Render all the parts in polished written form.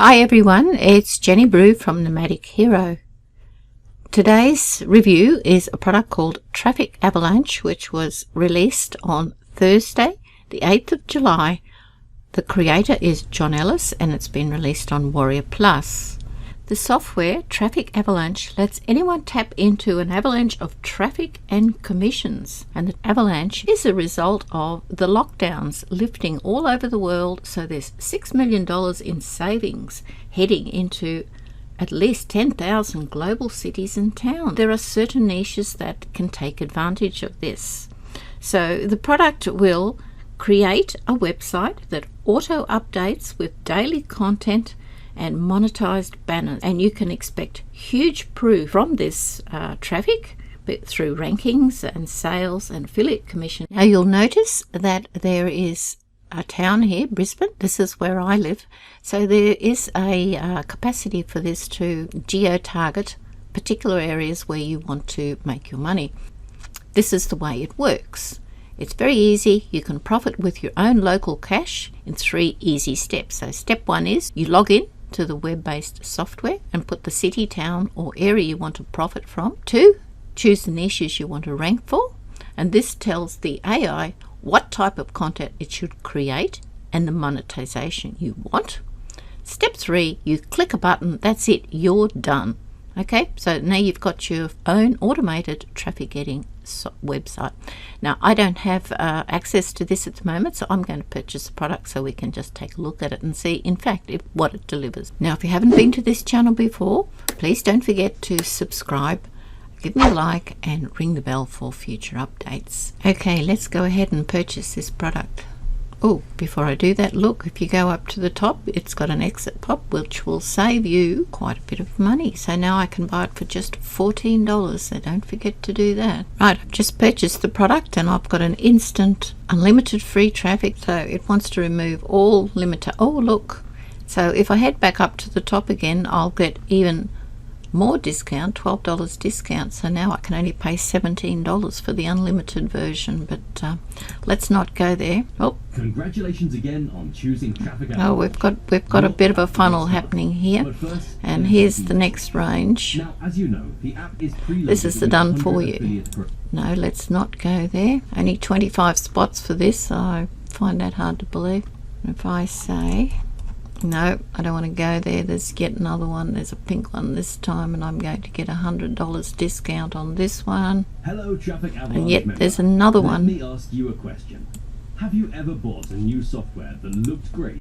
Hi everyone, it's Jenny Brew from Nomadic Hero. Today's review is a product called Traffic Avalanche, which was released on Thursday, the 8th of July. The creator is John Ellis and it's been released on Warrior Plus. The software, Traffic Avalanche, lets anyone tap into an avalanche of traffic and commissions. And the avalanche is a result of the lockdowns lifting all over the world, so there's $6 million in savings heading into at least 10,000 global cities and towns. There are certain niches that can take advantage of this. So the product will create a website that auto-updates with daily content and monetized banners, and you can expect huge proof from this traffic but through rankings and sales and affiliate commission. Now you'll notice that there is a town here, Brisbane. This is where I live, so there is a capacity for this to geo-target particular areas where you want to make your money. This is the way it works. It's very easy. You can profit with your own local cash in 3 easy steps. So step 1 is you log in to the web-based software and put the city, town or area you want to profit from. 2, choose the niches you want to rank for, and this tells the AI what type of content it should create and the monetization you want. Step 3, you click a button, that's it, you're done. Okay, so now you've got your own automated traffic getting website. Now I don't have access to this at the moment, so I'm going to purchase the product so we can just take a look at it and see in fact what it delivers. Now if you haven't been to this channel before, please don't forget to subscribe, give me a like and ring the bell for future updates. Okay, let's go ahead and purchase this product. Oh, before I do that, look, if you go up to the top, it's got an exit pop which will save you quite a bit of money. So now I can buy it for just $14, so don't forget to do that. Right, I've just purchased the product and I've got an instant unlimited free traffic, so it wants to remove all limiter. Oh look, so if I head back up to the top again, I'll get even more discount, $12 discount, so now I can only pay $17 for the unlimited version, but let's not go there. Oh, congratulations again on choosing Traffic. Oh, we've got a bit of a funnel happening here, and here's the next range. Now, as you know, the app is this is the done for you. No, let's not go there. Only 25 spots for this. I find that hard to believe. If I say no, I don't want to go there, there's yet another one. There's a pink one this time, and I'm going to get $100 discount on this one. Hello, Traffic Avalanche. And yet there's another one. Let me ask you a question. Have you ever bought a new software that looked great?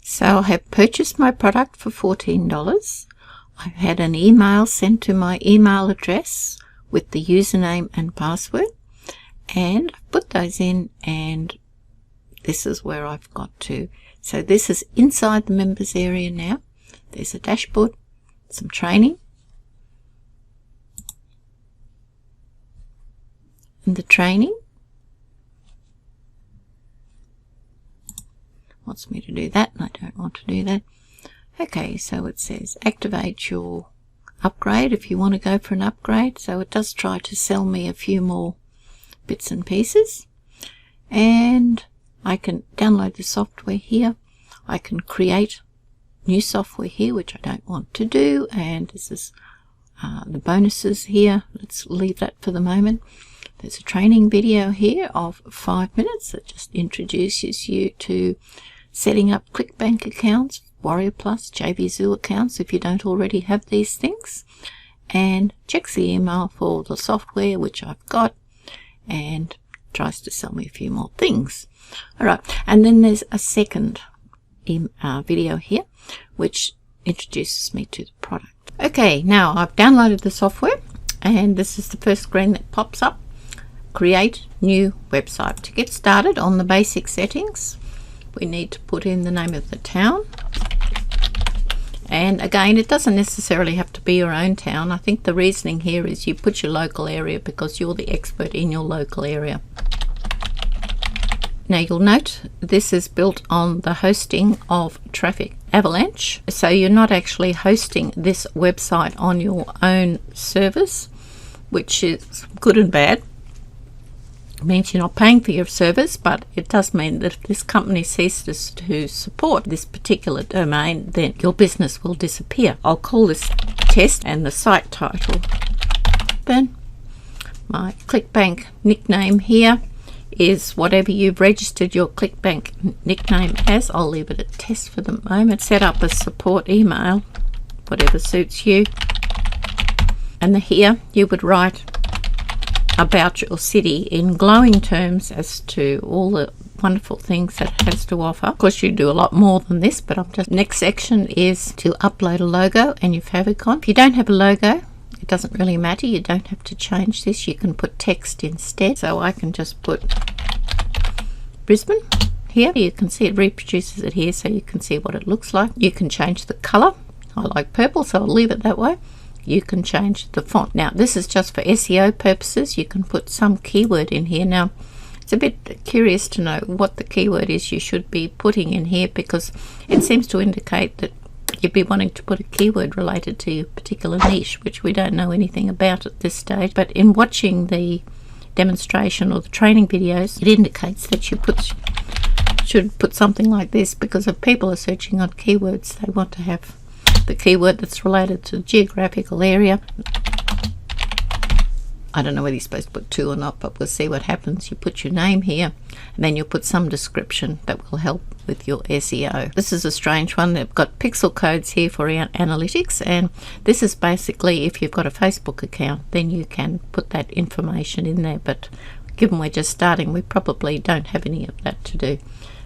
So I have purchased my product for $14. I've had an email sent to my email address with the username and password, and I've put those in, and this is where I've got to. So this is inside the members area now. There's a dashboard, some training, and the training wants me to do that, and I don't want to do that. Okay, so it says activate your upgrade if you want to go for an upgrade. So it does try to sell me a few more bits and pieces, and I can download the software here. I can create new software here, which I don't want to do, and this is the bonuses here. Let's leave that for the moment. There's a training video here of 5 minutes that just introduces you to setting up ClickBank accounts, Warrior Plus, JVZoo accounts if you don't already have these things, and checks the email for the software, which I've got, and tries to sell me a few more things. Alright, and then there's a second video here which introduces me to the product. Okay, now I've downloaded the software, and this is the first screen that pops up. Create new website. To get started on the basic settings, we need to put in the name of the town. And again, it doesn't necessarily have to be your own town. I think the reasoning here is you put your local area because you're the expert in your local area. Now you'll note this is built on the hosting of Traffic Avalanche, so you're not actually hosting this website on your own service, which is good and bad. It means you're not paying for your service, but it does mean that if this company ceases to support this particular domain, then your business will disappear. I'll call this test, and the site title. Then my ClickBank nickname here is whatever you've registered your ClickBank nickname as. I'll leave it at test for the moment. Set up a support email, whatever suits you. And here you would write about your city in glowing terms as to all the wonderful things that it has to offer. Of course, you do a lot more than this, but I'm just... Next section is to upload a logo and your favicon. If you don't have a logo, it doesn't really matter. You don't have to change this. You can put text instead. So I can just put Brisbane here. You can see it reproduces it here, so you can see what it looks like. You can change the color. I like purple, so I'll leave it that way. You can change the font. Now, this is just for SEO purposes. You can put some keyword in here. Now, it's a bit curious to know what the keyword is you should be putting in here, because it seems to indicate that you'd be wanting to put a keyword related to your particular niche, which we don't know anything about at this stage. But in watching the demonstration or the training videos, it indicates that you should put something like this, because if people are searching on keywords, they want to have the keyword that's related to the geographical area. I don't know whether you're supposed to put 2 or not, but we'll see what happens. You put your name here, and then you'll put some description that will help with your SEO. This is a strange one. They've got pixel codes here for analytics, and this is basically if you've got a Facebook account, then you can put that information in there. But given we're just starting, we probably don't have any of that to do.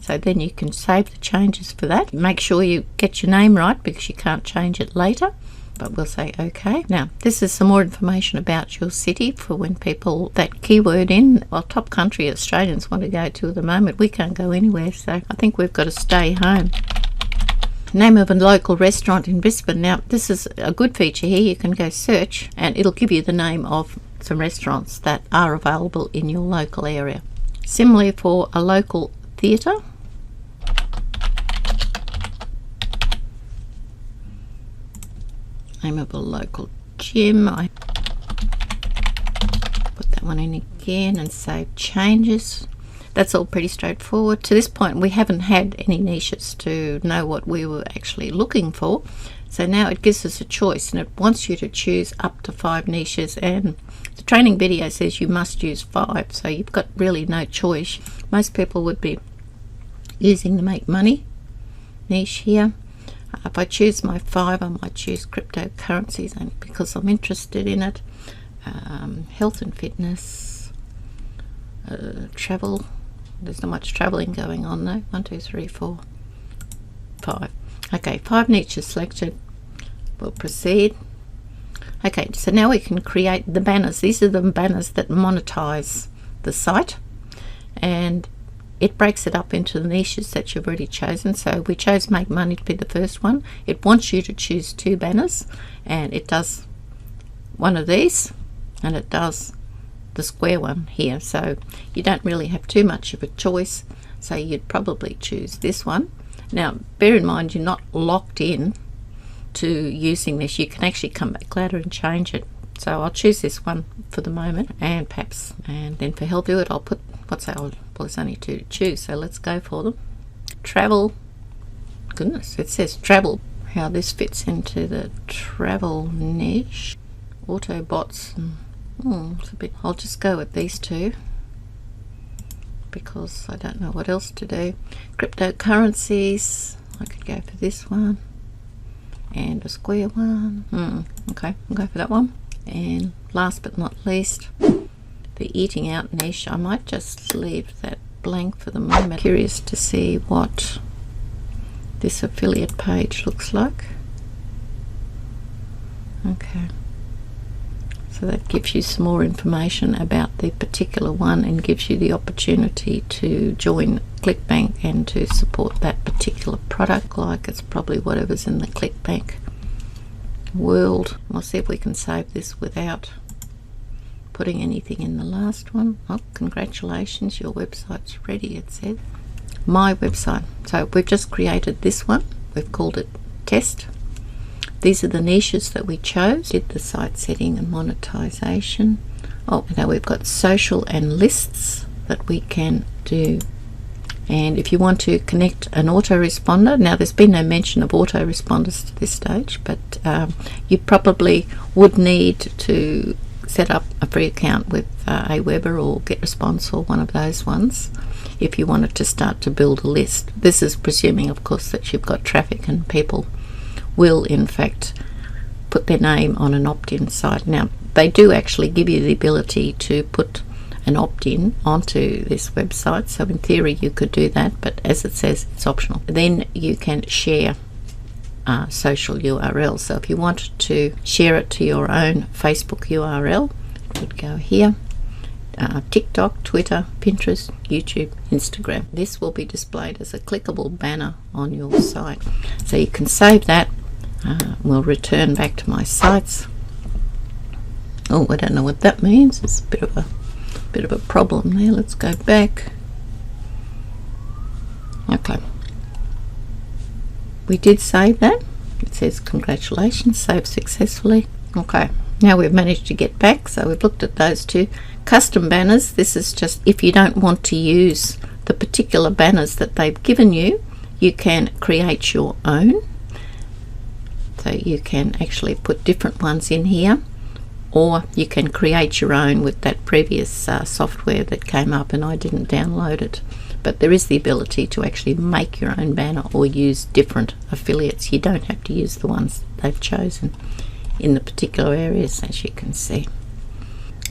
So then you can save the changes for that. Make sure you get your name right, because you can't change it later. But we'll say OK. Now, this is some more information about your city for when people that keyword in. Well, top country Australians want to go to at the moment. We can't go anywhere, so I think we've got to stay home. Name of a local restaurant in Brisbane. Now, this is a good feature here. You can go search, and it'll give you the name of some restaurants that are available in your local area. Similarly, for a local theatre, name of a local gym. I put that one in again and save changes. That's all pretty straightforward. To this point, we haven't had any niches to know what we were actually looking for. So now it gives us a choice, and it wants you to choose up to 5 niches, and the training video says you must use 5, so you've got really no choice. Most people would be using the make money niche here. If I choose my 5, I might choose cryptocurrencies only because I'm interested in it. Health and fitness, travel. There's not much traveling going on though. 1, 2, 3, 4, 5. Okay, 5 niches selected. We'll proceed. Okay, so now we can create the banners. These are the banners that monetize the site, and it breaks it up into the niches that you've already chosen. So we chose make money to be the first one. It wants you to choose 2 banners, and it does one of these, and it does the square one here. So you don't really have too much of a choice, so you'd probably choose this one. Now bear in mind, you're not locked in to using this. You can actually come back later and change it. So I'll choose this one for the moment, and perhaps, and then for help do it, I'll put, well, there's only 2 to choose, so let's go for them. Travel. Goodness, it says travel. How this fits into the travel niche. Autobots. It's a bit. I'll just go with these 2 because I don't know what else to do. Cryptocurrencies. I could go for this one and a square one. Okay, I'll go for that one. And last but not least, the eating out niche. I might just leave that blank for the moment. Curious to see what this affiliate page looks like. Okay, so that gives you some more information about the particular one and gives you the opportunity to join ClickBank and to support that particular product. Like it's probably whatever's in the ClickBank world. We'll see if we can save this without putting anything in the last one. Oh, congratulations, your website's ready, it said. My website. So we've just created this one. We've called it test. These are the niches that we chose. Did the site setting and monetization. Oh, now we've got social and lists that we can do. And if you want to connect an autoresponder, now there's been no mention of autoresponders to this stage, but you probably would need to set up a free account with Aweber or GetResponse or one of those ones if you wanted to start to build a list. This is presuming, of course, that you've got traffic and people will in fact put their name on an opt-in site. Now they do actually give you the ability to put an opt-in onto this website, so in theory you could do that, but as it says, it's optional. Then you can share social URL. So if you wanted to share it to your own Facebook URL, it would go here. TikTok, Twitter, Pinterest, YouTube, Instagram. This will be displayed as a clickable banner on your site. So you can save that. We'll return back to my sites. Oh, I don't know what that means. It's a bit of a problem there. Let's go back. Okay. We did save that. It says congratulations, saved successfully. Okay, now we've managed to get back, so we've looked at those two. Custom banners, this is just if you don't want to use the particular banners that they've given you, you can create your own. So you can actually put different ones in here, or you can create your own with that previous software that came up, and I didn't download it. But there is the ability to actually make your own banner or use different affiliates. You don't have to use the ones they've chosen in the particular areas, as you can see.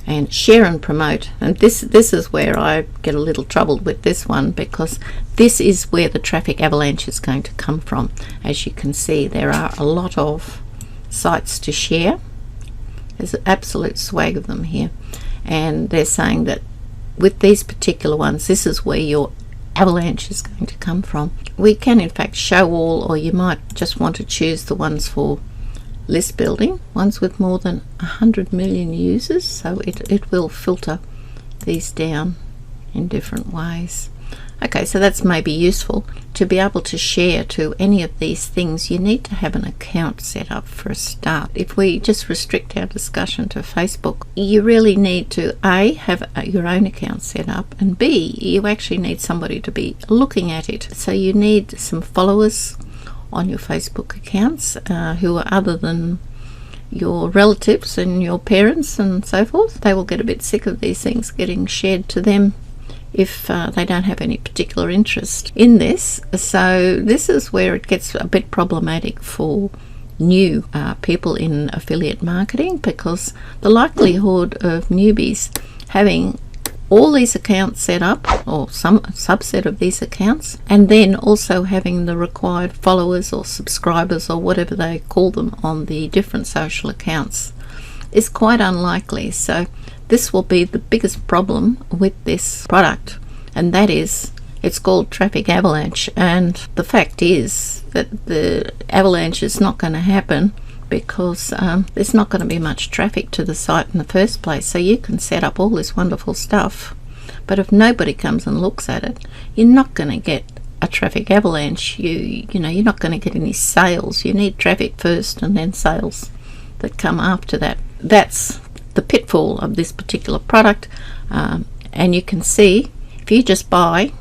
And share and promote, and this is where I get a little troubled with this one, because this is where the traffic avalanche is going to come from. As you can see, there are a lot of sites to share. There's an absolute swag of them here, and they're saying that with these particular ones, this is where your avalanche is going to come from. We can in fact show all, or you might just want to choose the ones for list building, ones with more than 100 million users, so it will filter these down in different ways. Okay, so that's maybe useful. To be able to share to any of these things, you need to have an account set up for a start. If we just restrict our discussion to Facebook, you really need to A, have your own account set up, and B, you actually need somebody to be looking at it. So you need some followers on your Facebook accounts who are other than your relatives and your parents and so forth. They will get a bit sick of these things getting shared to them if they don't have any particular interest in this. So this is where it gets a bit problematic for new people in affiliate marketing, because the likelihood of newbies having all these accounts set up, or some subset of these accounts, and then also having the required followers or subscribers or whatever they call them on the different social accounts, is quite unlikely. So this will be the biggest problem with this product, and that is it's called Traffic Avalanche, and the fact is that the avalanche is not going to happen because there's not going to be much traffic to the site in the first place. So you can set up all this wonderful stuff, but if nobody comes and looks at it, you're not going to get a traffic avalanche. You know, you're not going to get any sales. You need traffic first and then sales that come after that. That's the pitfall of this particular product, and you can see if you just buy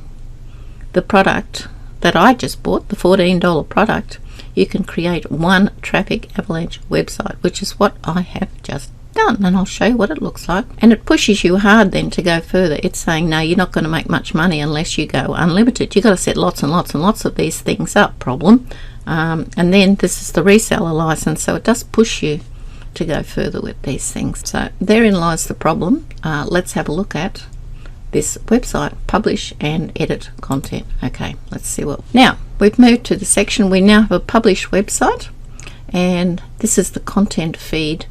the product that I just bought, the $14 product, you can create one traffic avalanche website, which is what I have just done, and I'll show you what it looks like. And it pushes you hard then to go further. It's saying no, you're not going to make much money unless you go unlimited. You've got to set lots and lots and lots of these things up. Problem. And then this is the reseller license, so it does push you to go further with these things. So therein lies the problem. Let's have a look at this website, publish and edit content. Okay, let's see what. Now we've moved to the section. We now have a published website, and this is the content feed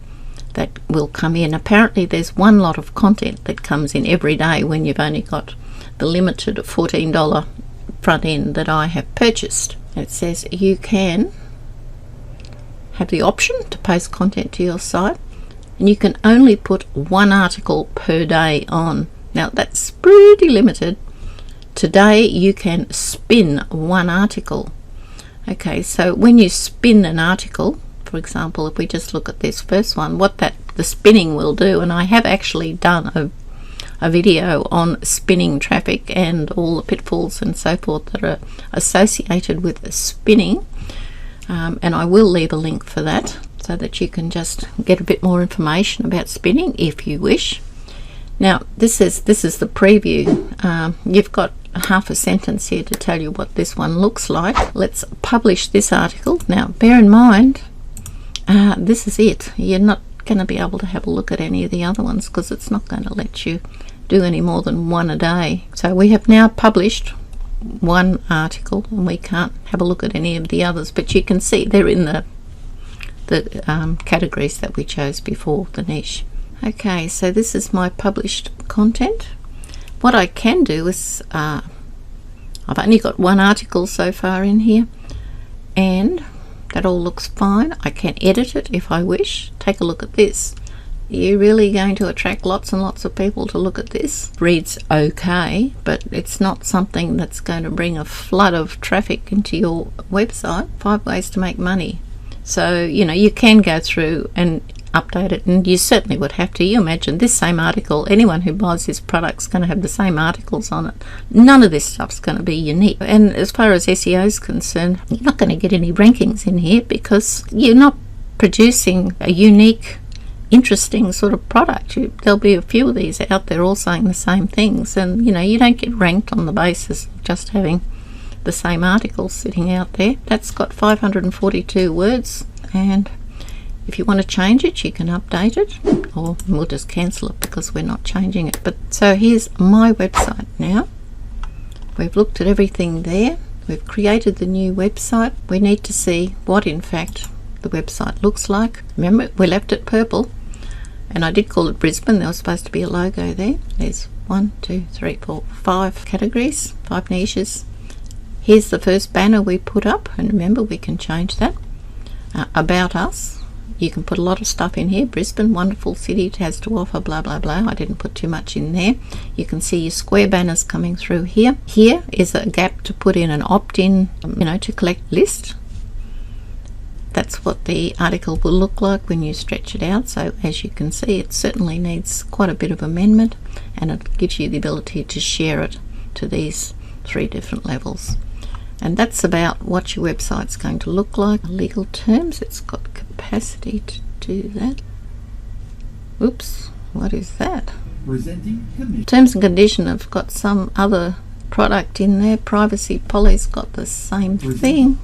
that will come in. Apparently there's one lot of content that comes in every day when you've only got the limited $14 front end that I have purchased. It says you can have the option to post content to your site, and you can only put one article per day on. Now that's pretty limited. Today you can spin one article. Okay, so when you spin an article, for example, if we just look at this first one, what that the spinning will do. And I have actually done a video on spinning traffic and all the pitfalls and so forth that are associated with spinning, and I will leave a link for that so that you can just get a bit more information about spinning if you wish. Now this is the preview. You've got half a sentence here to tell you what this one looks like. Let's publish this article. Now bear in mind, this is it. You're not going to be able to have a look at any of the other ones because it's not going to let you do any more than one a day. So we have now published one article and we can't have a look at any of the others, but you can see they're in the categories that we chose before, the niche. Okay, so this is my published content. What I can do is I've only got one article so far in here, and that all looks fine. I can edit it if I wish. Take a look at this. You're really going to attract lots and lots of people to look at this. Reads okay, but it's not something that's going to bring a flood of traffic into your website. 5 ways to make money. So, you can go through and update it, and you certainly would have to. You imagine this same article, anyone who buys this product is going to have the same articles on it. None of this stuff's going to be unique. And as far as SEO is concerned, you're not going to get any rankings in here because you're not producing a unique, interesting sort of product. There'll be a few of these out there all saying the same things, and you don't get ranked on the basis of just having the same articles sitting out there. That's got 542 words, and if you want to change it, you can update it, or we'll just cancel it because we're not changing it. But so here's my website now. We've looked at everything there. We've created the new website. We need to see what in fact the website looks like. Remember, we left it purple, and I did call it Brisbane. There was supposed to be a logo there. There's 1, 2, 3, 4, 5 categories, 5 niches. Here's the first banner we put up, and remember, we can change that. About us. You can put a lot of stuff in here. Brisbane, wonderful city, it has to offer, blah blah blah. I didn't put too much in there. You can see your square banners coming through here. Here is a gap to put in an opt-in, to collect list. That's what the article will look like when you stretch it out. So as you can see, it certainly needs quite a bit of amendment, and it gives you the ability to share it to these 3 different levels. And that's about what your website's going to look like. Legal terms, it's got capacity to do that. Oops, what is that? Terms and condition have got some other product in there. Privacy policy's got the same thing.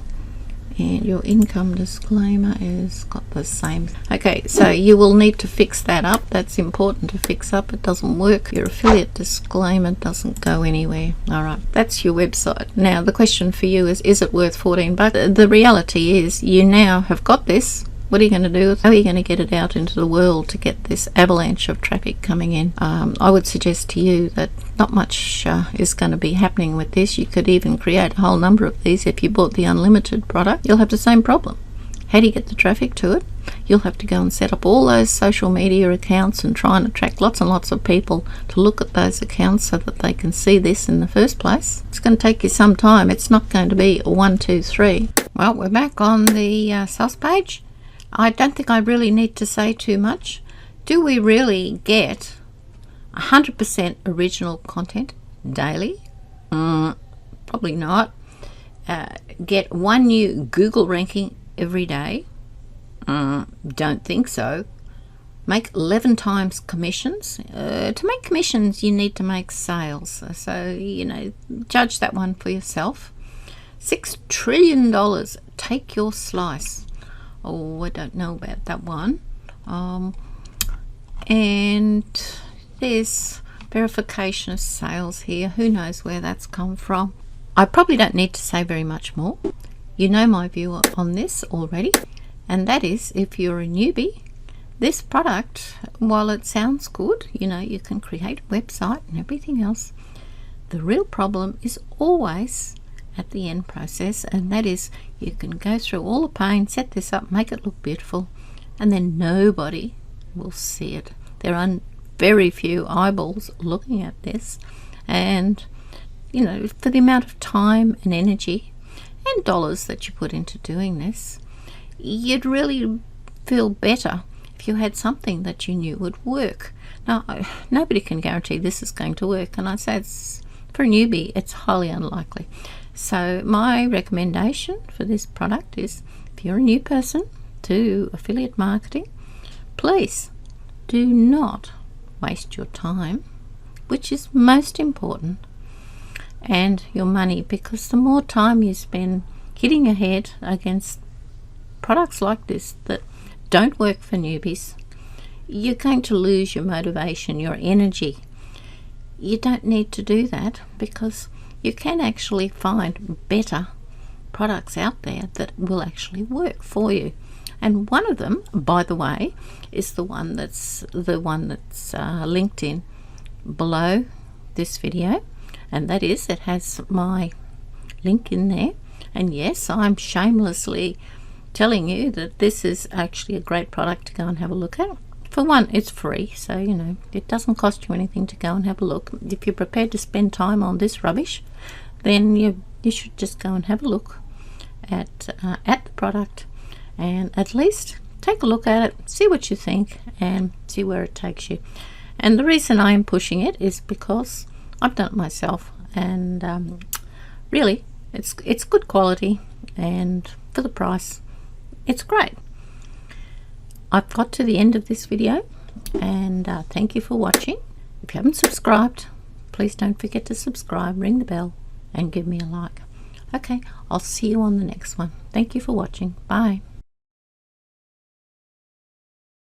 And your income disclaimer has got the same. Okay, so you will need to fix that up. That's important to fix up. It doesn't work. Your affiliate disclaimer doesn't go anywhere. All right, that's your website. Now the question for you is it worth $14? The reality is you now have got this. What are you going to do? How are you going to get it out into the world to get this avalanche of traffic coming in? I would suggest to you that not much is going to be happening with this. You could even create a whole number of these. If you bought the unlimited product, you'll have the same problem. How do you get the traffic to it? You'll have to go and set up all those social media accounts and try and attract lots and lots of people to look at those accounts so that they can see this in the first place. It's going to take you some time. It's not going to be a 1, 2, 3. Well, we're back on the sales page. I don't think I really need to say too much. Do we really get 100% original content daily? Probably not. Get 1 new Google ranking every day? Don't think so. Make 11 times commissions. To make commissions, you need to make sales. So, judge that one for yourself. $6 trillion. Take your slice. Oh, I don't know about that one. And there's verification of sales here. Who knows where that's come from? I probably don't need to say very much more. You know my view on this already, and that is, if you're a newbie, this product, while it sounds good, you can create a website and everything else, the real problem is always at the end process, and that is you can go through all the pain, set this up, make it look beautiful, and then nobody will see it. There are very few eyeballs looking at this, and for the amount of time and energy and dollars that you put into doing this, you'd really feel better if you had something that you knew would work. Now, nobody can guarantee this is going to work, and I say for a newbie, it's highly unlikely. So my recommendation for this product is, if you're a new person to affiliate marketing, please do not waste your time, which is most important, and your money, because the more time you spend hitting your head against products like this that don't work for newbies, you're going to lose your motivation, your energy. You don't need to do that, because you can actually find better products out there that will actually work for you. And one of them, by the way, is the one that's linked in below this video, and that is, it has my link in there. And yes, I'm shamelessly telling you that this is actually a great product to go and have a look at. For one, it's free, so it doesn't cost you anything to go and have a look. If you're prepared to spend time on this rubbish, then you should just go and have a look at the product, and at least take a look at it, see what you think, and see where it takes you. And the reason I am pushing it is because I've done it myself, and really it's good quality, and for the price it's great. I've got to the end of this video, and thank you for watching. If you haven't subscribed, please don't forget to subscribe, ring the bell, and give me a like. Okay, I'll see you on the next one. Thank you for watching. Bye.